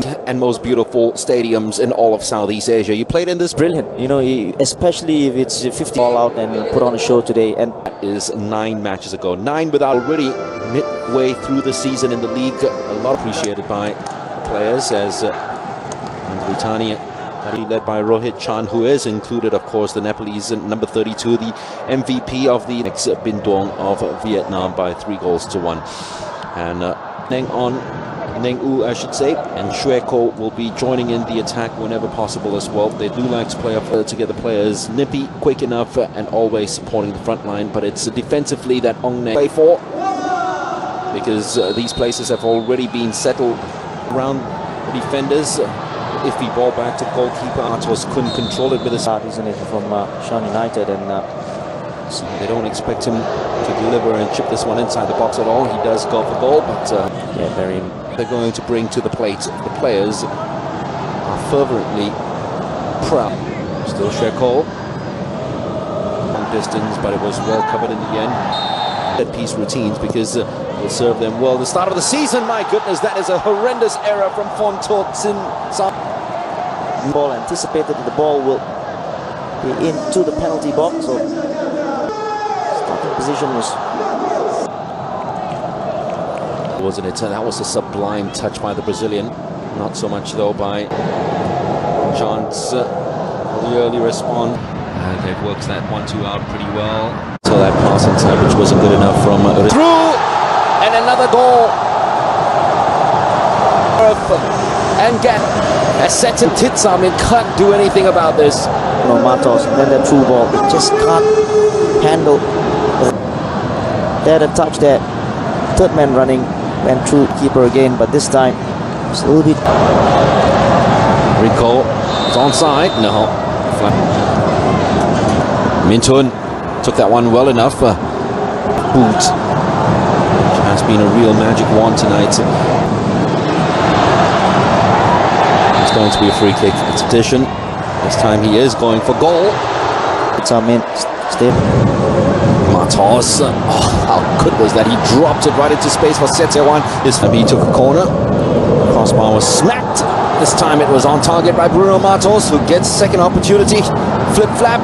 grand and most beautiful stadiums in all of Southeast Asia. You played in this? Brilliant, you know, especially if it's 50 all out and put on a show today. And that is 9 matches ago. 9 without already midway through the season in the league. A lot appreciated by players as Britannia, led by Rohit Chan, who is included, of course, the Nepalese number 32, the MVP of the next Binh Duong of Vietnam by 3-1. And Neng U, I should say, and Shue Ko will be joining in the attack whenever possible as well. They do like to play up together players, nippy, quick enough, and always supporting the front line. But it's defensively that Ong Neng play for, because these places have already been settled around the defenders. If the ball back to goalkeeper, Atos couldn't control it with his start, isn't it, from Shan United, and they don't expect him to deliver and chip this one inside the box at all. He does go for goal, but yeah, very. They're going to bring to the plate. The players are fervently proud. Still Sheko. Long distance, but it was well covered in the end. Set-piece routines, because will serve them well. The start of the season, my goodness, that is a horrendous error from Phon Tot Sin. Ball anticipated that the ball will be into the penalty box, so starting position wasn't it? That was a sublime touch by the Brazilian. Not so much though by Chance. The early response. They've worked that 1-2 out pretty well. So that pass inside, which wasn't good enough from through, and another goal. And get a set to Titsam. It can't do anything about this. No, Matos, and then the through ball. It just can't handle. They had a touch there. Third man running, went through keeper again, but this time it's a little bit. Rico is onside. No. Mintun took that one well enough. Boot. Has been a real magic wand tonight. It's going to be a free kick. It's a petition. This time he is going for goal. It's a min. Stay. Matos. Oh, how good was that? He dropped it right into space for Setewan. This time he took a corner. Crossbar was smacked. This time it was on target by Bruno Matos, who gets second opportunity. Flip flap.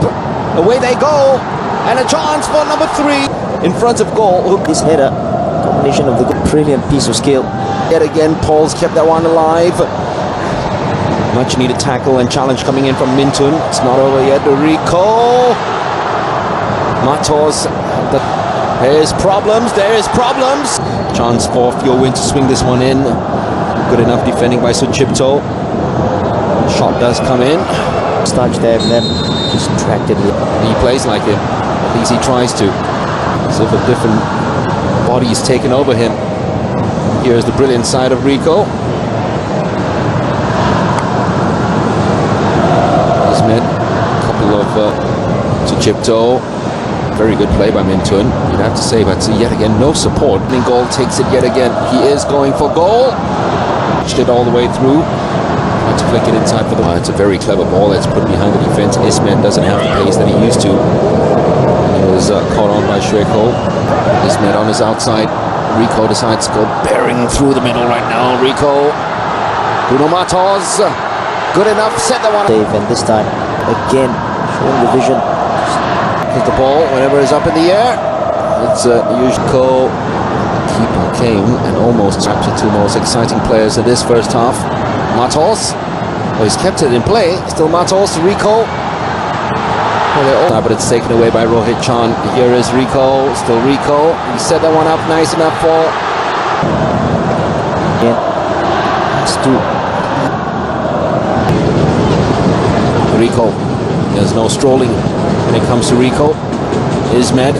Away they go. And a chance for number 3 in front of goal. This header, combination of the brilliant piece of skill. Yet again, Paul's kept that one alive. Much needed tackle and challenge coming in from Mintun. It's not over yet. Rico. Matos. There's problems. Chance for Fio-Win to swing this one in. Good enough defending by Suchipto. Shot does come in. Starch there and then just tracked it. He plays like it. At least he tries to. So if a different body is taken over him. Here's the brilliant side of Rico. Ismet. A couple of Suchipto. Very good play by Mintun, you'd have to say, but yet again, no support. Goal takes it yet again. He is going for goal. Pushed it all the way through. Tried to flick it inside for the... It's a very clever ball that's put behind the defense. Ismet doesn't have the pace that he used to. And he was caught on by Sheko. Ismet on his outside. Rico decides to go bearing through the middle right now. Rico. Bruno Matos. Good enough. Set the one. Dave, and this time, again, showing the vision. Hit the ball whenever it's up in the air. It's usual. Keeper came and almost trapped the 2 most exciting players in this first half. Matos. Well, he's kept it in play. Still Matos. Rico. But it's taken away by Rohit Chan. Here is Rico. Still Rico. He set that one up nice enough for. Yeah. Let's do. Rico. There's no strolling when it comes to Rico. Ismet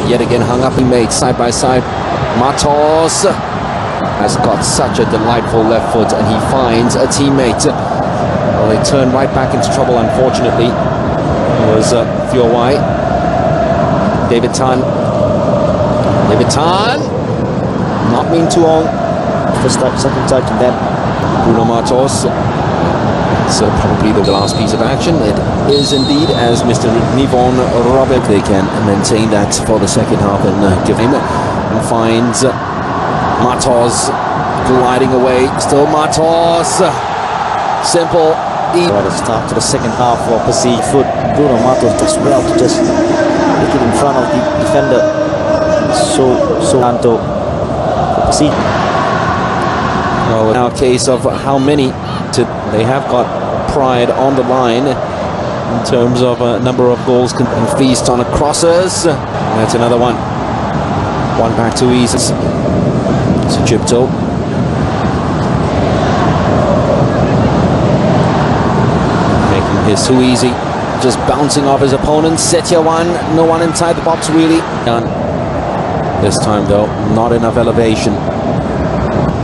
yet again hung up and made side by side. Matos has got such a delightful left foot, and he finds a teammate. Well, they turn right back into trouble, unfortunately. It was Theo Wai. David Tan. Not Min Tuong. First touch, second touch, and then Bruno Matos. It's probably the last piece of action. It is indeed, as Mr. Nivon Robert. They can maintain that for the second half and give him and finds Matos. gliding away. Still Matos. Simple. What a start to the second half for Persija. Foot Bruno Matos does well to just get it in front of the defender. So Anto for Persija. Well, now a case of how many they have got pride on the line in terms of a number of goals can feast on a crosses. That's another one. One back to East. It's Egypto. Making his too easy. Just bouncing off his opponent. Setya one. No one inside the box really. Done. This time though, not enough elevation.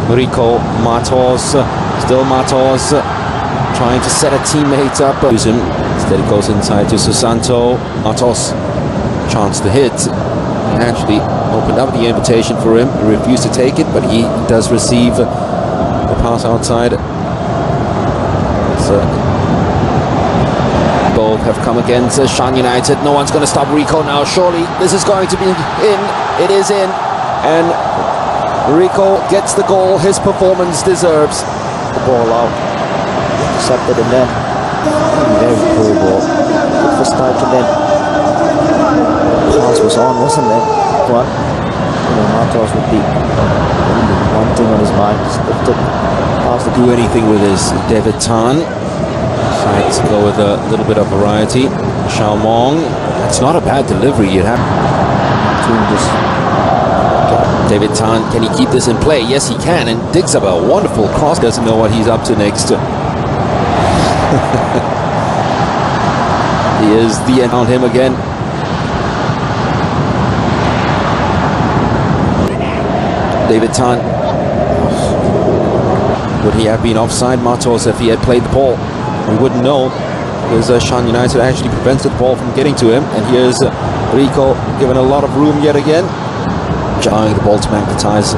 Rico Matos. Still Matos. Trying to set a teammate up. Use him. Instead it goes inside to Susanto. Matos. Chance to hit. Actually opened up the invitation for him. He refused to take it, but he does receive the pass outside. So both have come against Shan United. No one's going to stop Rico now. Surely this is going to be in. It is in. And Rico gets the goal his performance deserves. The ball out. Intercepted and then very cool ball. Good for start to then. Pass was on, wasn't it? What? Matos would be one thing on his mind. Just to pass the do anything with his David Tan. Decides to go with a little bit of variety. Xiaomong. It's not a bad delivery. You have to just David Tan. Can he keep this in play? Yes, he can. And digs up a wonderful cross. Doesn't know what he's up to next. He is the end on him again. David Tan. Would he have been offside, Matos, if he had played the ball? We wouldn't know, because Shan United actually prevented the ball from getting to him. And here's Rico given a lot of room yet again. Jarring the ball to magnetize.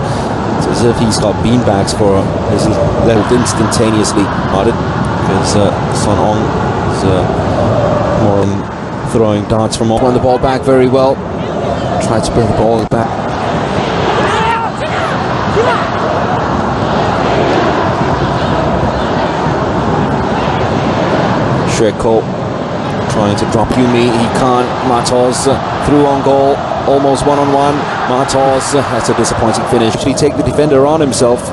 It's as if he's got beanbags for his left instantaneously. Not it, because Son Ong is more in throwing darts from all. Won the ball back very well. Tried to bring the ball back. Shreko trying to drop Yumi. He can't. Matos through on goal. Almost one-on-one. Matos, that's a disappointing finish. He take the defender on himself.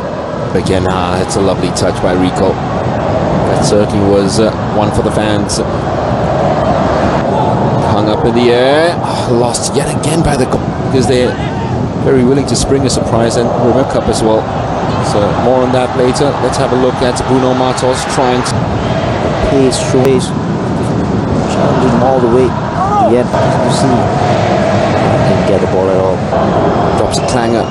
Again, it's a lovely touch by Rico. That certainly was one for the fans. Hung up in the air. Lost yet again by the goal, because they're very willing to spring a surprise, and remember Cup as well. So more on that later. Let's have a look at Bruno Matos trying to pace, challenging him all the way. Yeah, you see, didn't get the ball at all. Drops a clanger.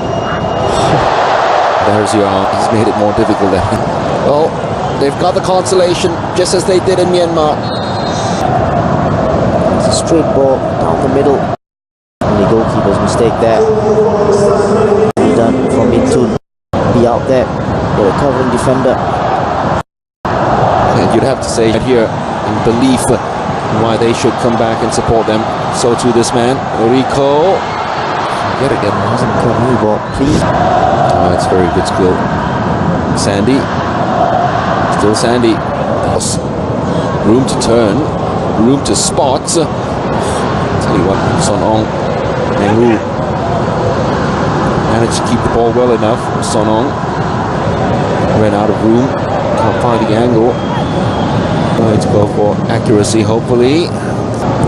There's your arm. He's made it more difficult there. Well, they've got the consolation, just as they did in Myanmar. It's a straight ball down the middle. Only goalkeeper's mistake there. Well done from Intun. Be out there. The recovering defender. And you'd have to say here, in belief why they should come back and support them. So too this man, Rico. Yet again, wasn't a new ball, please. Oh, it's very good skill. Sandy. Still Sandy. Room to turn. Room to spot. Tell you what, Son Ong. Meng managed to keep the ball well enough. Son Ong ran out of room. Can't find the angle. Going to go for accuracy, hopefully.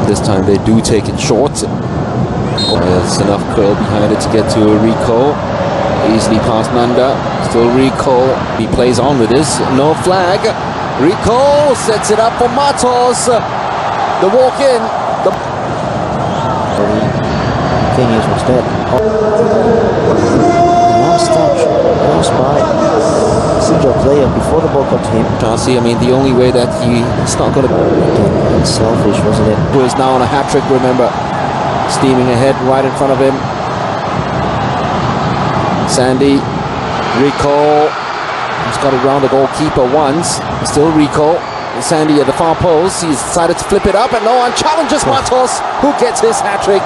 This time they do take it short. There's enough curl behind it to get to Rico. Easily past Nanda. Still Rico. He plays on with this. No flag. Rico sets it up for Matos. The walk in. The thing is, was that last touch was by Persija player before the ball got to him. Chelsea, I mean, the only way that he's not going to... Again, selfish, wasn't it? Who is now on a hat-trick, remember. Steaming ahead right in front of him. Sandy. Rico. He's got it round the goalkeeper once. Still Rico. Sandy at the far post. He's decided to flip it up, and no one challenges Matos, who gets his hat-trick.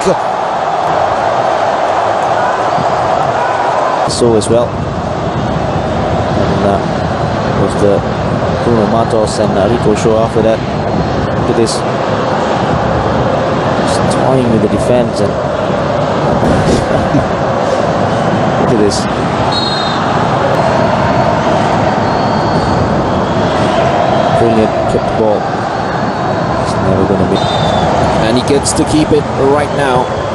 So as well. was the Bruno Matos and Rico show after that. Look at this. Just toying with the defense and look at this. Brilliant, kept the ball. It's never going to be. And he gets to keep it right now.